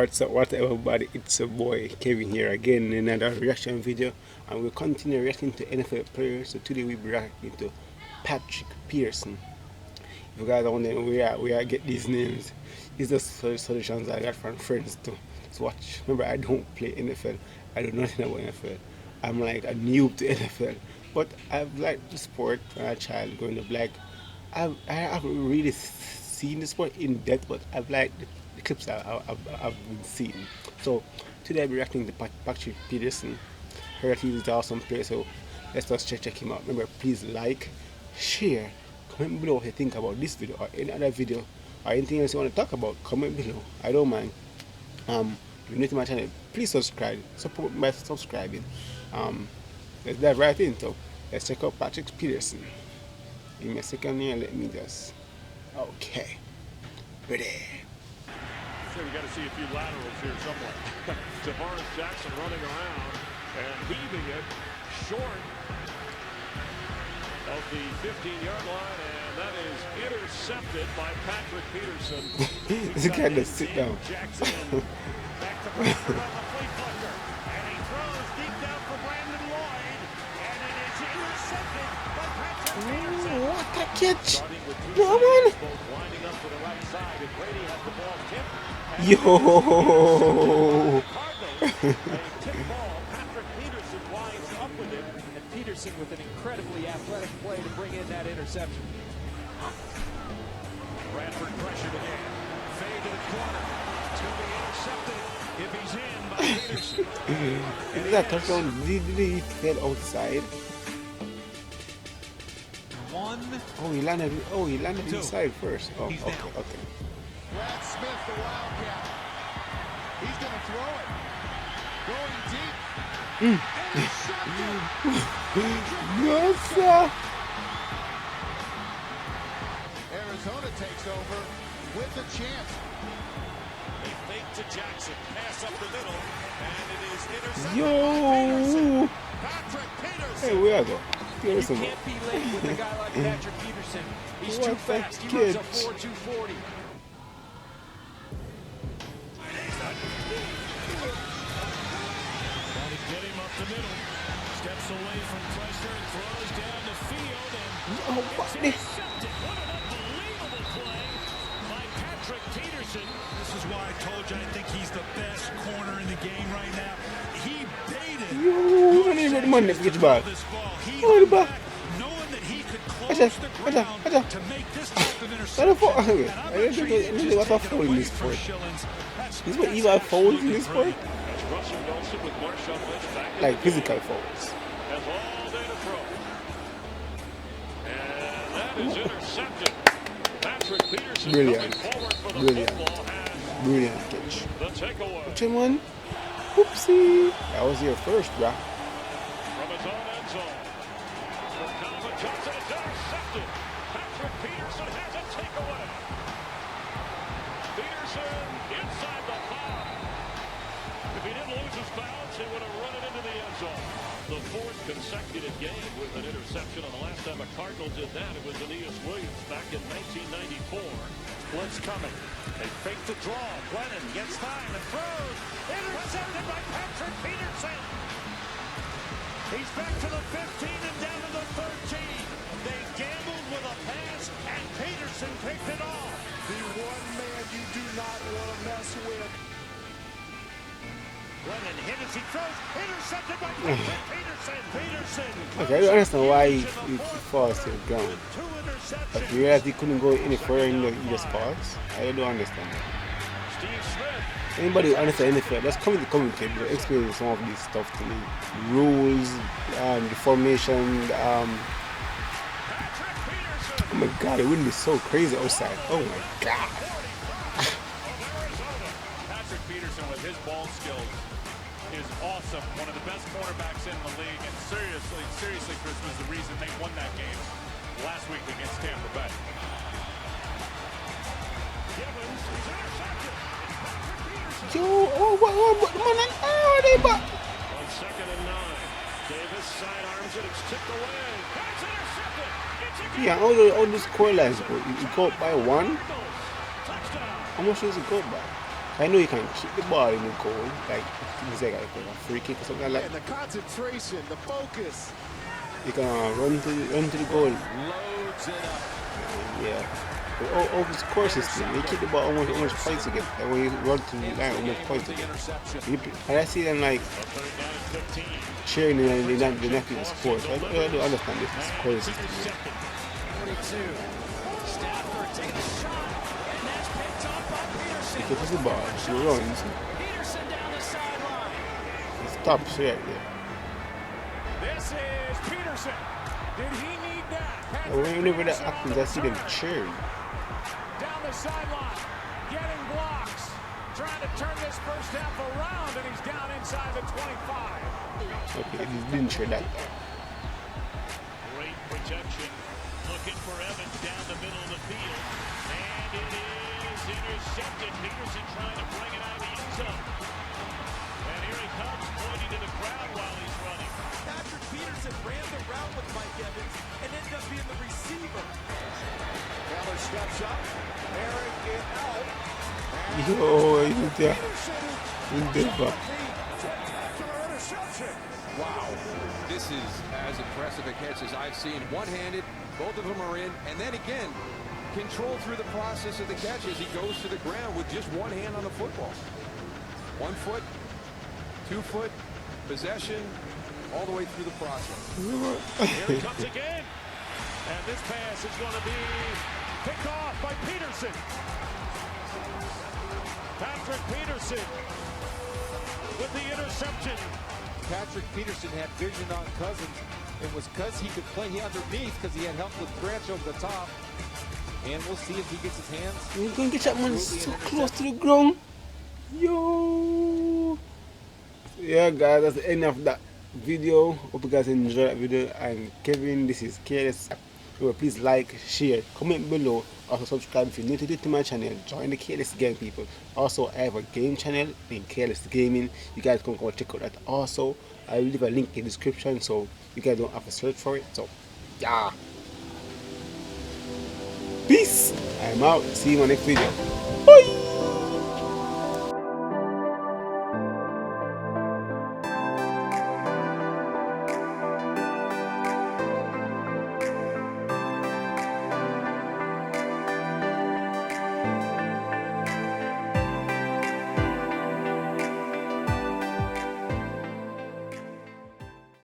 What's up, everybody? It's your boy Kevin here again in another reaction video, and we'll continue reacting to NFL players. So today we'll be reacting to Patrick Peterson. If you guys are wondering where I get these names, it's just solutions I got from friends to watch. Remember, I don't play NFL. I do nothing about NFL. I'm like a noob to NFL, but I've liked the sport when I was a child growing up. Like I haven't really seen the sport in depth, but I've liked the clips I've been seeing. So today I'll be reacting to Patrick Peterson. Heard he's an awesome player, so let's just check him out. Remember, please like, share, comment below what you think about this video or any other video or anything else you want to talk about. Comment below. I don't mind. If you're new to my channel, please subscribe. Support me by subscribing. Let's dive right in. So let's check out Patrick Peterson. Give me a second here. Let me just. Okay. Ready. So we got to see a few laterals here somewhere. Tavares Jackson running around and heaving it short of the 15-yard line, and that is intercepted by Patrick Peterson. This guy just sit down. Jackson back to Bradford on the flea flicker, and he throws deep down for Brandon Lloyd, and it is intercepted by Patrick Peterson. What a catch! No man! Winding up to the right side, and Brady has the ball tipped. Yo! Tip ball. Patrick Peterson winds up with it, and Peterson with an incredibly athletic play to bring in that interception. Bradford pressured again. Fade to the corner. It's going to be intercepted if he's in by Peterson. Is that touchdown? Did he fell outside? Oh, he landed inside first. Oh, okay. Brad Smith, the Wildcat. He's going to throw it. Going deep. Yes, sir. Arizona takes over with a chance. They fake to Jackson. Pass up the middle. And it is intercepted Yo. by Patrick Peterson. Hey, where I go? Peterson. You can't be late with a guy like Patrick Peterson. He's too fast. He runs a 4.240. Get him up the middle. Steps away from pressure and throws down the field. And What an unbelievable play by Patrick Peterson. This is why I told you I think he's the best corner in the game right now. He baited. Yo, I need the money to get you back. This ball. He Oh, the back. knowing that he could close the ground to make this type of interception. What a foul in this sport. This is what Eli fouls in this sport? Russell Wilson with Marshawn Lynch back in Like the physical game. fouls. Has all day to throw. And that is intercepted. Patrick Peterson Brilliant. coming forward for the Brilliant. football has Brilliant catch. the takeaway. Which one? Oopsie. That was your first, bruh. From his own end zone. For Calvin Johnson, it's intercepted. Patrick Peterson has a takeaway. Peterson inside the 5. If he didn't lose his bounce, he would have run it into the end zone. The fourth consecutive game with an interception, and the last time a Cardinal did that, it was Aeneas Williams back in 1994. Blitz coming. They fake the draw. Glennon gets time and throws. Intercepted by Patrick Peterson. He's back to the 15 and down to the 13. They gambled with a pass, and Peterson picked it off. The one man you do not want to mess with. Glennon hit as he throws. Intercepted by Patrick Peterson. Peterson. Okay, I don't understand why he falls to the ground. With 2 interceptions. But you realize he couldn't go any further in he just falls? I don't understand that. Steve Smith. Anybody who understands NFL, just come to the communicate, explain some of this stuff to me. Rules, the formation, oh my god, it wouldn't be so crazy outside. Oh my god. Patrick Peterson with his ball skills is awesome. One of the best cornerbacks in the league, and seriously, Chris, was the reason they won that game last week against Tampa Bay. Givens is intercepted. Yo, what, man, they back. On 2nd and 9, Davis sidearms it. It's tipped away. That's intercepted. It's a Yeah, all those score lines go. You go up by 1. touchdown. How much does it go by? I know you can kick the ball in the goal, like it's like a free kick or something like And that. the concentration, the focus. You can run to the goal. Loads it up. Yeah. But over the score system, you kick the ball, how much points you get. And when you run to the line, how much points you get. And I see them like cheering and they're not the score. So I don't understand this score system. 42. Stafford taking a shot, and that's picked up by Peterson. He touches the ball, she runs, Peterson down the sideline. he stops right there. This is Peterson. Did he need that? And whenever that happens, I see them cheering. Down the sideline, getting blocks, trying to turn this first half around, and he's down inside the 25. Okay, he didn't cheer that. Great protection. Looking for Evans down the middle of the field. And it is intercepted. Peterson trying to bring it out of the end zone. And here he comes, pointing to the crowd while he's running. Patrick Peterson ran the route with Mike Evans and ended up being the receiver. Taylor steps up. Eric it out. Yo, he's there. He's there. Spectacular interception. Wow, this is as impressive a catch as I've seen. One-handed, both of them are in, and then again, control through the process of the catch as he goes to the ground with just one hand on the football. 1 foot, 2 foot, possession, all the way through the process. Here it comes again. And this pass is going to be picked off by Peterson. Patrick Peterson with the interception. Patrick Peterson had vision on Cousins. It was because he could play underneath because he had help with Branch over the top. And we'll see if he gets his hands. You're going to get that man so close to the ground. Yo. Yeah, guys, that's the end of that video. Hope you guys enjoyed that video. I'm Kevin. This is KLS. Please like, share, comment below. Also subscribe if you're new to my channel. Join the KLS Gang people. Also, I have a game channel in KLS Gaming. You guys can go check out that. Also, I will leave a link in the description so you guys don't have to search for it. So, yeah. Peace. I'm out. See you in my next video.